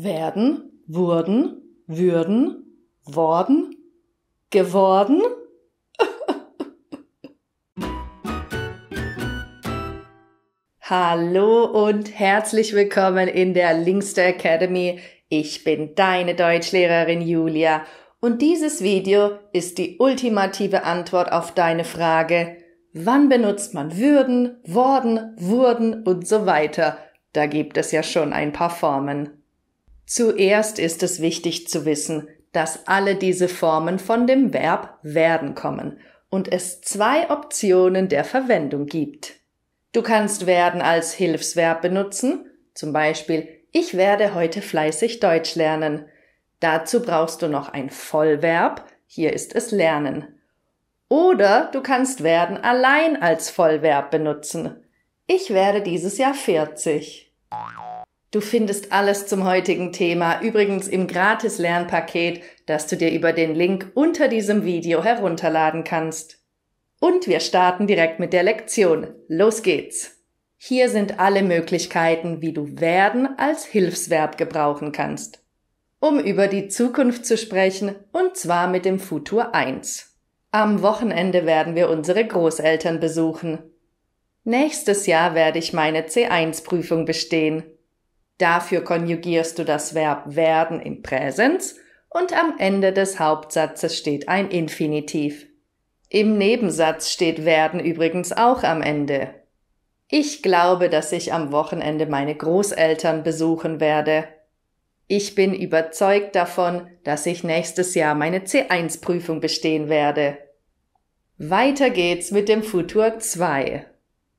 werden, wurden, würden, worden, geworden? Hallo und herzlich willkommen in der Linkster Academy. Ich bin deine Deutschlehrerin Julia und dieses Video ist die ultimative Antwort auf deine Frage: Wann benutzt man würden, worden, wurden und so weiter? Da gibt es ja schon ein paar Formen. Zuerst ist es wichtig zu wissen, dass alle diese Formen von dem Verb werden kommen und es zwei Optionen der Verwendung gibt. Du kannst werden als Hilfsverb benutzen, zum Beispiel: Ich werde heute fleißig Deutsch lernen. Dazu brauchst du noch ein Vollverb, hier ist es lernen. Oder du kannst werden allein als Vollverb benutzen. Ich werde dieses Jahr 40. Du findest alles zum heutigen Thema übrigens im Gratis-Lernpaket, das du dir über den Link unter diesem Video herunterladen kannst. Und wir starten direkt mit der Lektion. Los geht's! Hier sind alle Möglichkeiten, wie du werden als Hilfsverb gebrauchen kannst. Um über die Zukunft zu sprechen, und zwar mit dem Futur 1. Am Wochenende werden wir unsere Großeltern besuchen. Nächstes Jahr werde ich meine C1-Prüfung bestehen. Dafür konjugierst du das Verb werden im Präsens und am Ende des Hauptsatzes steht ein Infinitiv. Im Nebensatz steht werden übrigens auch am Ende. Ich glaube, dass ich am Wochenende meine Großeltern besuchen werde. Ich bin überzeugt davon, dass ich nächstes Jahr meine C1-Prüfung bestehen werde. Weiter geht's mit dem Futur 2.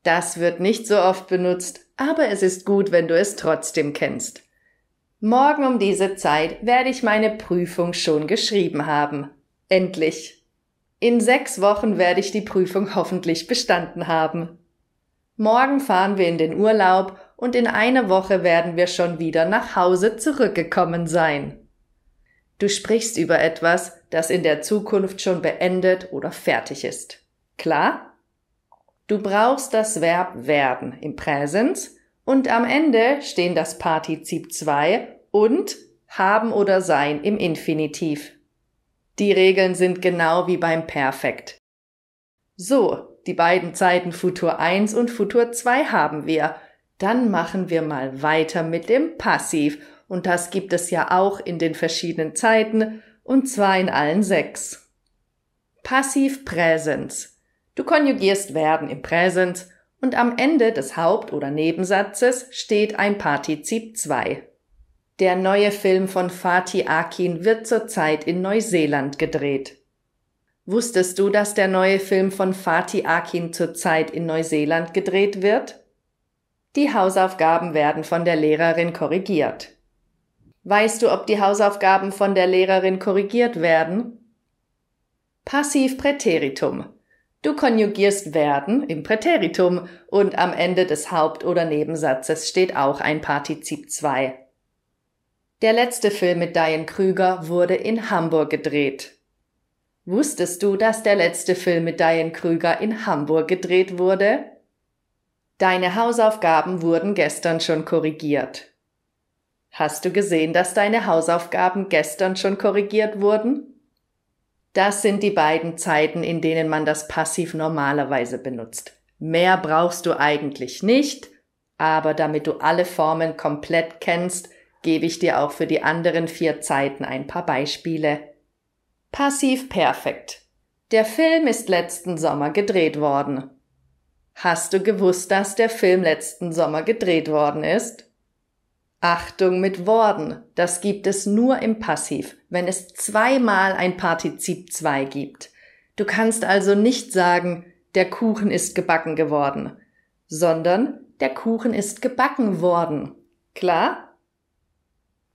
Das wird nicht so oft benutzt, aber es ist gut, wenn du es trotzdem kennst. Morgen um diese Zeit werde ich meine Prüfung schon geschrieben haben. Endlich! In 6 Wochen werde ich die Prüfung hoffentlich bestanden haben. Morgen fahren wir in den Urlaub und in einer Woche werden wir schon wieder nach Hause zurückgekommen sein. Du sprichst über etwas, das in der Zukunft schon beendet oder fertig ist. Klar? Du brauchst das Verb werden im Präsens und am Ende stehen das Partizip 2 und haben oder sein im Infinitiv. Die Regeln sind genau wie beim Perfekt. So, die beiden Zeiten Futur 1 und Futur 2 haben wir. Dann machen wir mal weiter mit dem Passiv und das gibt es ja auch in den verschiedenen Zeiten und zwar in allen 6. Passiv Präsens. Du konjugierst werden im Präsens und am Ende des Haupt- oder Nebensatzes steht ein Partizip 2. Der neue Film von Fatih Akin wird zurzeit in Neuseeland gedreht. Wusstest du, dass der neue Film von Fatih Akin zurzeit in Neuseeland gedreht wird? Die Hausaufgaben werden von der Lehrerin korrigiert. Weißt du, ob die Hausaufgaben von der Lehrerin korrigiert werden? Passiv Präteritum. Du konjugierst werden im Präteritum und am Ende des Haupt- oder Nebensatzes steht auch ein Partizip 2. Der letzte Film mit Diane Krüger wurde in Hamburg gedreht. Wusstest du, dass der letzte Film mit Diane Krüger in Hamburg gedreht wurde? Deine Hausaufgaben wurden gestern schon korrigiert. Hast du gesehen, dass deine Hausaufgaben gestern schon korrigiert wurden? Das sind die beiden Zeiten, in denen man das Passiv normalerweise benutzt. Mehr brauchst du eigentlich nicht, aber damit du alle Formen komplett kennst, gebe ich dir auch für die anderen 4 Zeiten ein paar Beispiele. Passiv Perfekt. Der Film ist letzten Sommer gedreht worden. Hast du gewusst, dass der Film letzten Sommer gedreht worden ist? Achtung mit worden, das gibt es nur im Passiv, wenn es zweimal ein Partizip 2 gibt. Du kannst also nicht sagen, der Kuchen ist gebacken geworden, sondern der Kuchen ist gebacken worden. Klar?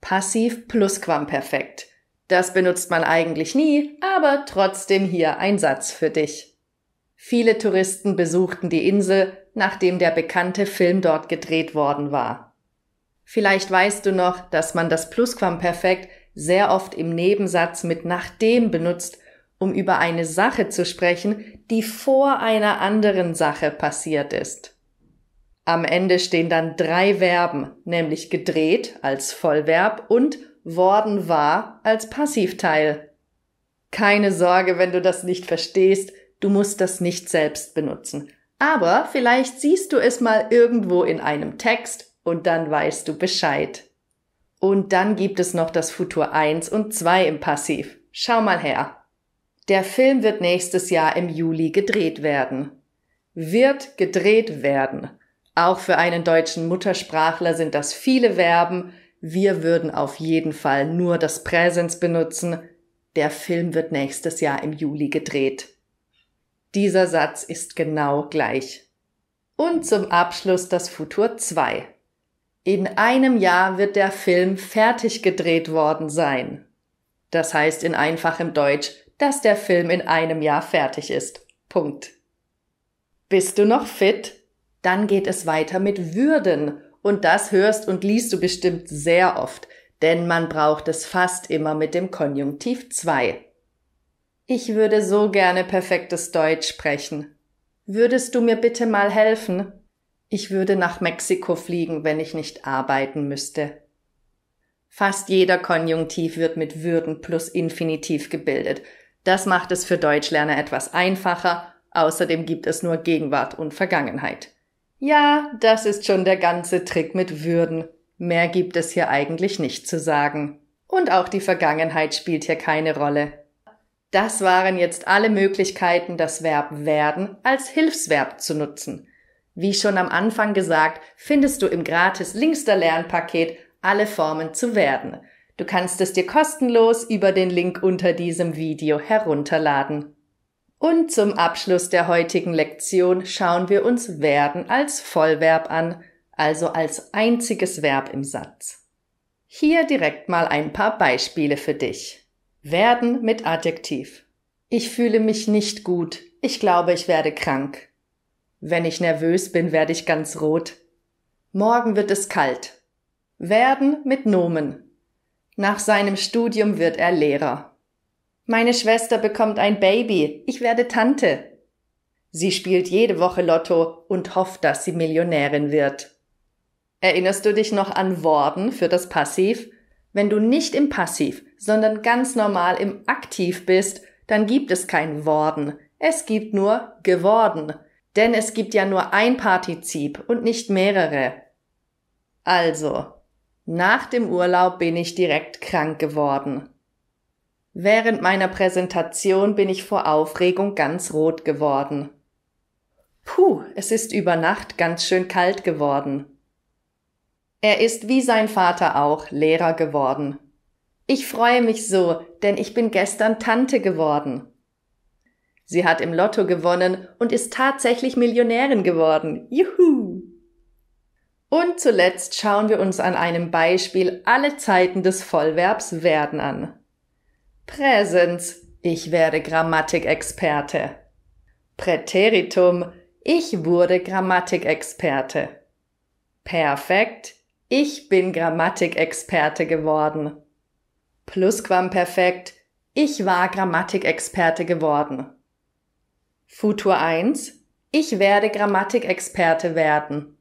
Passiv Plusquamperfekt. Das benutzt man eigentlich nie, aber trotzdem hier ein Satz für dich. Viele Touristen besuchten die Insel, nachdem der bekannte Film dort gedreht worden war. Vielleicht weißt du noch, dass man das Plusquamperfekt sehr oft im Nebensatz mit nachdem benutzt, um über eine Sache zu sprechen, die vor einer anderen Sache passiert ist. Am Ende stehen dann 3 Verben, nämlich gedreht als Vollverb und worden war als Passivteil. Keine Sorge, wenn du das nicht verstehst, du musst das nicht selbst benutzen. Aber vielleicht siehst du es mal irgendwo in einem Text und dann weißt du Bescheid. Und dann gibt es noch das Futur 1 und 2 im Passiv. Schau mal her. Der Film wird nächstes Jahr im Juli gedreht werden. Wird gedreht werden. Auch für einen deutschen Muttersprachler sind das viele Verben. Wir würden auf jeden Fall nur das Präsens benutzen. Der Film wird nächstes Jahr im Juli gedreht. Dieser Satz ist genau gleich. Und zum Abschluss das Futur 2. In einem Jahr wird der Film fertig gedreht worden sein. Das heißt in einfachem Deutsch, dass der Film in einem Jahr fertig ist. Punkt. Bist du noch fit? Dann geht es weiter mit würden. Und das hörst und liest du bestimmt sehr oft, denn man braucht es fast immer mit dem Konjunktiv 2. Ich würde so gerne perfektes Deutsch sprechen. Würdest du mir bitte mal helfen? Ich würde nach Mexiko fliegen, wenn ich nicht arbeiten müsste. Fast jeder Konjunktiv wird mit würden plus Infinitiv gebildet. Das macht es für Deutschlerner etwas einfacher. Außerdem gibt es nur Gegenwart und Vergangenheit. Ja, das ist schon der ganze Trick mit würden. Mehr gibt es hier eigentlich nicht zu sagen. Und auch die Vergangenheit spielt hier keine Rolle. Das waren jetzt alle Möglichkeiten, das Verb werden als Hilfsverb zu nutzen. Wie schon am Anfang gesagt, findest du im gratis Linkster-Lernpaket alle Formen zu werden. Du kannst es dir kostenlos über den Link unter diesem Video herunterladen. Und zum Abschluss der heutigen Lektion schauen wir uns werden als Vollverb an, also als einziges Verb im Satz. Hier direkt mal ein paar Beispiele für dich. Werden mit Adjektiv. Ich fühle mich nicht gut. Ich glaube, ich werde krank. Wenn ich nervös bin, werde ich ganz rot. Morgen wird es kalt. Werden mit Nomen. Nach seinem Studium wird er Lehrer. Meine Schwester bekommt ein Baby. Ich werde Tante. Sie spielt jede Woche Lotto und hofft, dass sie Millionärin wird. Erinnerst du dich noch an worden für das Passiv? Wenn du nicht im Passiv, sondern ganz normal im Aktiv bist, dann gibt es kein worden. Es gibt nur geworden. Denn es gibt ja nur ein Partizip und nicht mehrere. Also, nach dem Urlaub bin ich direkt krank geworden. Während meiner Präsentation bin ich vor Aufregung ganz rot geworden. Puh, es ist über Nacht ganz schön kalt geworden. Er ist wie sein Vater auch Lehrer geworden. Ich freue mich so, denn ich bin gestern Tante geworden. Sie hat im Lotto gewonnen und ist tatsächlich Millionärin geworden. Juhu! Und zuletzt schauen wir uns an einem Beispiel alle Zeiten des Vollverbs werden an. Präsens, ich werde Grammatikexperte. Präteritum, ich wurde Grammatikexperte. Perfekt, ich bin Grammatikexperte geworden. Plusquamperfekt, ich war Grammatikexperte geworden. Futur 1, ich werde Grammatikexperte werden.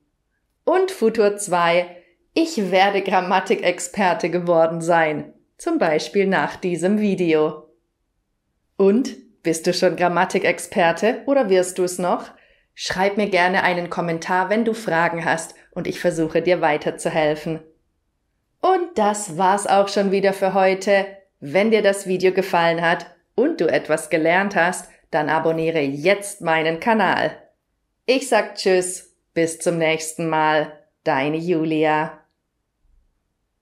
Und Futur 2, ich werde Grammatikexperte geworden sein, zum Beispiel nach diesem Video. Und, bist du schon Grammatikexperte oder wirst du es noch? Schreib mir gerne einen Kommentar, wenn du Fragen hast und ich versuche dir weiterzuhelfen. Und das war's auch schon wieder für heute. Wenn dir das Video gefallen hat und du etwas gelernt hast, dann abonniere jetzt meinen Kanal. Ich sag Tschüss, bis zum nächsten Mal, deine Julia.